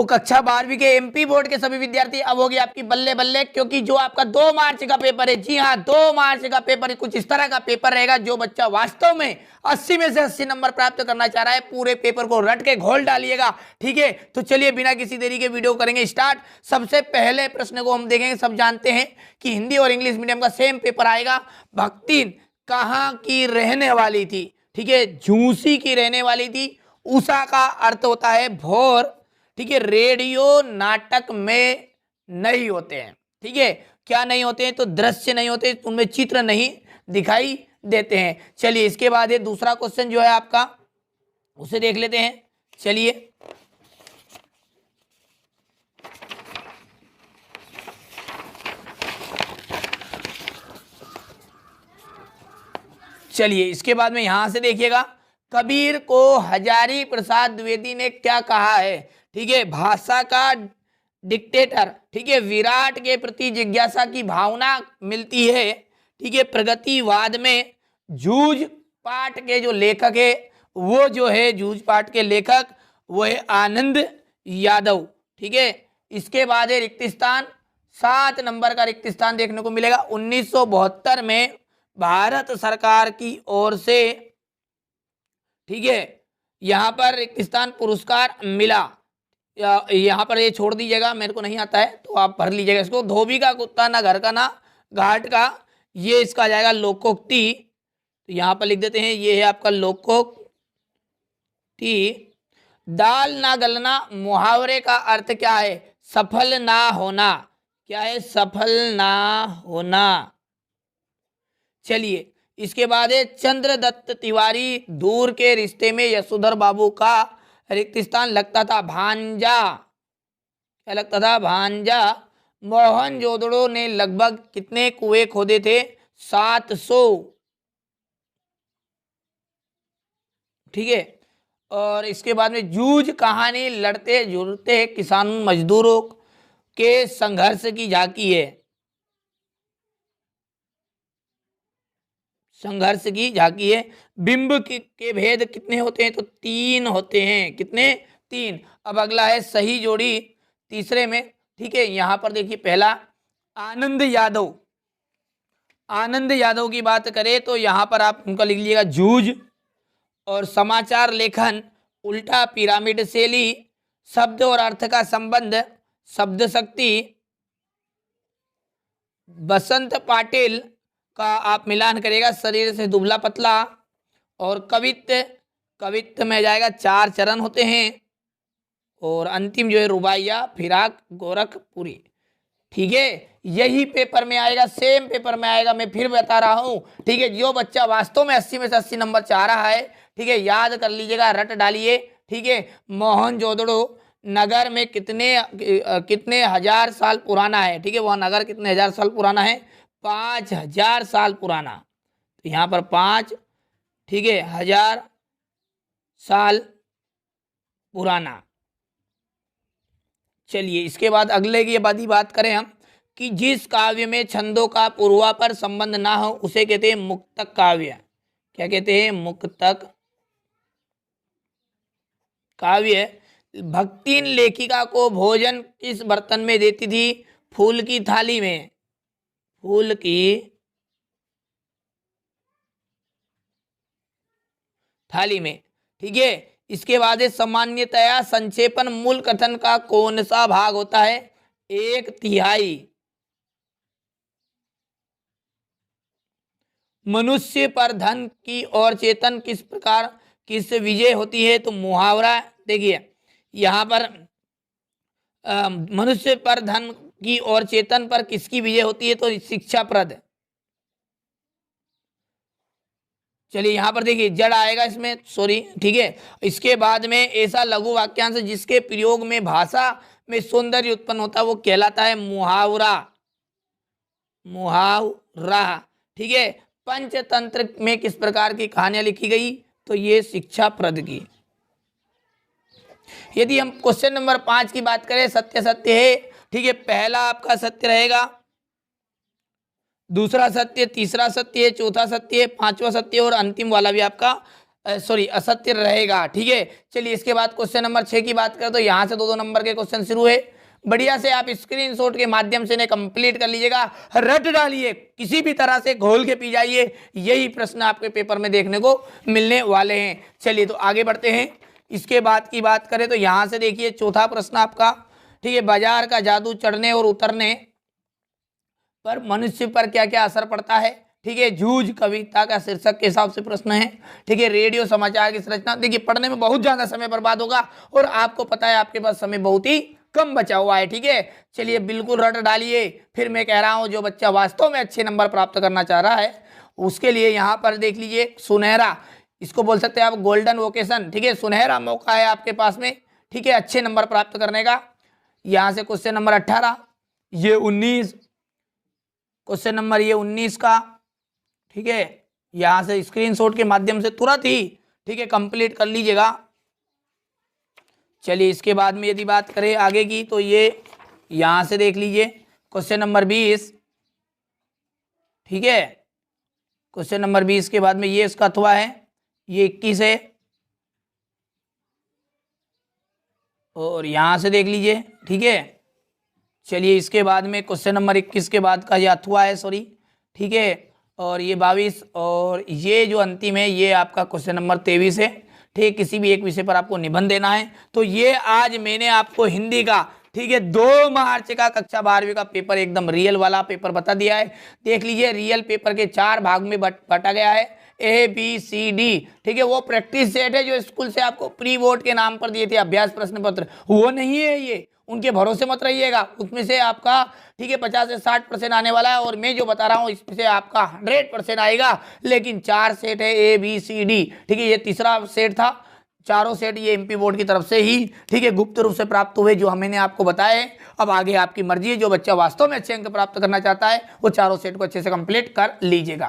तो कक्षा 12वीं के एमपी बोर्ड के सभी विद्यार्थी अब होगी आपकी बल्ले बल्ले, क्योंकि जो आपका 2 मार्च का पेपर है, जी हाँ 2 मार्च का पेपर कुछ इस तरह का पेपर रहेगा, जो बच्चा वास्तव में 80 में से 80 नंबर प्राप्त करना चाह रहा है पूरे पेपर को रट के घोल डालिएगा। ठीक है, तो चलिए बिना किसी देरी के वीडियो करेंगे स्टार्ट। सबसे पहले प्रश्न को हम देखेंगे। सब जानते हैं कि हिंदी और इंग्लिश मीडियम का सेम पेपर आएगा। भक्तिन कहाँ की रहने वाली थी? ठीक है, झूसी की रहने वाली थी। उषा का अर्थ होता है भोर। ठीक है, रेडियो नाटक में नहीं होते हैं। ठीक है, क्या नहीं होते हैं? तो दृश्य नहीं होते, उनमें चित्र नहीं दिखाई देते हैं। चलिए इसके बाद ये दूसरा क्वेश्चन जो है आपका, उसे देख लेते हैं। चलिए इसके बाद में यहां से देखिएगा, कबीर को हजारी प्रसाद द्विवेदी ने क्या कहा है? ठीक है, भाषा का डिक्टेटर। ठीक है, विराट के प्रति जिज्ञासा की भावना मिलती है। ठीक है, प्रगतिवाद में जूझ पाठ के जो लेखक है वो जो है जूझ पाठ के लेखक वो है आनंद यादव। ठीक है, इसके बाद है रिक्त स्थान। 7 नंबर का रिक्त स्थान देखने को मिलेगा। 1972 में भारत सरकार की ओर से, ठीक है, यहाँ पर रिक्त स्थान पुरस्कार मिला। यहाँ पर ये छोड़ दीजिएगा, मेरे को नहीं आता है तो आप भर लीजिएगा इसको। धोबी का कुत्ता ना घर का ना घाट का, ये इसका आ जाएगा लोकोक्ति। तो यहाँ पर लिख देते हैं, ये है आपका लोकोक्ति। दाल ना गलना मुहावरे का अर्थ क्या है? सफल ना होना। क्या है? सफल ना होना। चलिए इसके बाद है चंद्रदत्त तिवारी, दूर के रिश्ते में यशोधर बाबू का रिक्त स्थान लगता था भांजा। क्या लगता था? भांजा। मोहनजोदड़ो ने लगभग कितने कुएं खोदे थे? 700। ठीक है, और इसके बाद में जूझ कहानी लड़ते जुड़ते किसान मजदूरों के संघर्ष की झांकी है। संघर्ष की झांकी है। बिंब के भेद कितने होते हैं? तो 3 होते हैं। कितने? 3। अब अगला है सही जोड़ी तीसरे में। ठीक है, यहां पर देखिए पहला आनंद यादव। आनंद यादव की बात करें तो यहां पर आप उनका लिख लीजिएगा जूझ। और समाचार लेखन, उल्टा पिरामिड शैली, शब्द और अर्थ का संबंध, शब्द शक्ति, बसंत पाटिल का आप मिलान करेगा शरीर से दुबला पतला, और कवित्त में जाएगा 4 चरण होते हैं, और अंतिम जो है रुबाइया फिराक गोरखपुरी। ठीक है, यही पेपर में आएगा, सेम पेपर में आएगा। मैं फिर बता रहा हूं। ठीक है, जो बच्चा वास्तव में 80 में से 80 नंबर चाह रहा है, ठीक है, याद कर लीजिएगा, रट डालिए। ठीक है, मोहनजोदड़ो नगर में कितने हजार साल पुराना है? ठीक है, वह नगर कितने हजार साल पुराना है? 5000 साल पुराना। तो यहाँ पर 5, ठीक है, 1000 साल पुराना। चलिए इसके बाद अगले की बात करें हम, कि जिस काव्य में छंदों का पूर्वापर संबंध ना हो उसे कहते हैं मुक्तक काव्य। क्या कहते हैं? मुक्तक काव्य। भक्तिन लेखिका को भोजन किस बर्तन में देती थी? फूल की थाली में। फूल की थाली में। ठीक है, इसके बाद सामान्यतया संक्षेपण मूल कथन का कौन सा भाग होता है? 1/3। मनुष्य पर धन की और चेतन किस विजय होती है? तो मुहावरा। देखिए यहाँ पर मनुष्य पर धन की और चेतन पर किसकी विजय होती है? तो शिक्षाप्रद। चलिए यहाँ पर देखिए जड़ आएगा इसमें, सॉरी। ठीक है, इसके बाद में ऐसा लघु वाक्यांश जिसके प्रयोग में भाषा में सौंदर्य उत्पन्न होता है वो कहलाता है मुहावरा। मुहावरा। ठीक है, पंचतंत्र में किस प्रकार की कहानियां लिखी गई? तो ये शिक्षाप्रद की। यदि हम क्वेश्चन नंबर 5 की बात करें, सत्य सत्य है। ठीक है, पहला आपका सत्य रहेगा, दूसरा सत्य, तीसरा सत्य, चौथा सत्य, पांचवा सत्य और अंतिम वाला भी आपका सॉरी असत्य रहेगा। ठीक है, चलिए इसके बाद क्वेश्चन नंबर 6 की बात करें तो यहाँ से 2-2 नंबर के क्वेश्चन शुरू है। बढ़िया से आप स्क्रीनशॉट के माध्यम से इन्हें कंप्लीट कर लीजिएगा, रट डालिए, किसी भी तरह से घोल के पी जाइए, यही प्रश्न आपके पेपर में देखने को मिलने वाले हैं। चलिए तो आगे बढ़ते हैं। इसके बाद की बात करें तो यहाँ से देखिए चौथा प्रश्न आपका, ठीक है, बाजार का जादू चढ़ने और उतरने पर मनुष्य पर क्या क्या असर पड़ता है। ठीक है, जूझ कविता का शीर्षक के हिसाब से प्रश्न है। ठीक है, रेडियो समाचार की संरचना, देखिए पढ़ने में बहुत ज्यादा समय बर्बाद होगा और आपको पता है आपके पास समय बहुत ही कम बचा हुआ है। ठीक है, चलिए बिल्कुल रट डालिए। फिर मैं कह रहा हूं जो बच्चा वास्तव में अच्छे नंबर प्राप्त करना चाह रहा है उसके लिए यहाँ पर देख लीजिए सुनहरा, इसको बोल सकते हैं आप गोल्डन वोकेशन। ठीक है, सुनहरा मौका है आपके पास में, ठीक है, अच्छे नंबर प्राप्त करने का। यहाँ से क्वेश्चन नंबर 18, ये 19, क्वेश्चन नंबर ये 19 का, ठीक है, यहां से स्क्रीनशॉट के माध्यम से तुरंत ही, ठीक है, कंप्लीट कर लीजिएगा। चलिए इसके बाद में यदि बात करें आगे की तो ये यहां से देख लीजिए क्वेश्चन नंबर 20, ठीक है, क्वेश्चन नंबर 20 के बाद में ये इसका अथवा है, ये 21 है, और यहां से देख लीजिए। ठीक है, चलिए इसके बाद में क्वेश्चन नंबर 21 के बाद का ये अथवा है, सॉरी, ठीक है, और ये 22, और ये जो अंतिम है ये आपका क्वेश्चन नंबर 23 है। ठीक, किसी भी एक विषय पर आपको निबंध देना है। तो ये आज मैंने आपको हिंदी का, ठीक है, 2 मार्च का कक्षा 12वीं का पेपर एकदम रियल वाला पेपर बता दिया है। देख लीजिए, रियल पेपर के 4 भाग में बटा गया है, ABCD। ठीक है, वो प्रैक्टिस सेट है जो स्कूल से आपको प्री बोर्ड के नाम पर दिए थे अभ्यास प्रश्न पत्र, वो नहीं है ये, उनके भरोसे मत रहिएगा। उसमें से आपका, ठीक है, 50 से 60% आने वाला है और मैं जो बता रहा हूँ इसमें से आपका 100% आएगा। लेकिन 4 सेट है ABCD, ठीक है, ये तीसरा सेट था। चारों सेट ये MP बोर्ड की तरफ से ही, ठीक है, गुप्त रूप से प्राप्त हुए जो मैंने आपको बताए। अब आगे आपकी मर्जी है, जो बच्चा वास्तव में अच्छे अंक प्राप्त करना चाहता है वो चारों सेट को अच्छे से कंप्लीट कर लीजिएगा।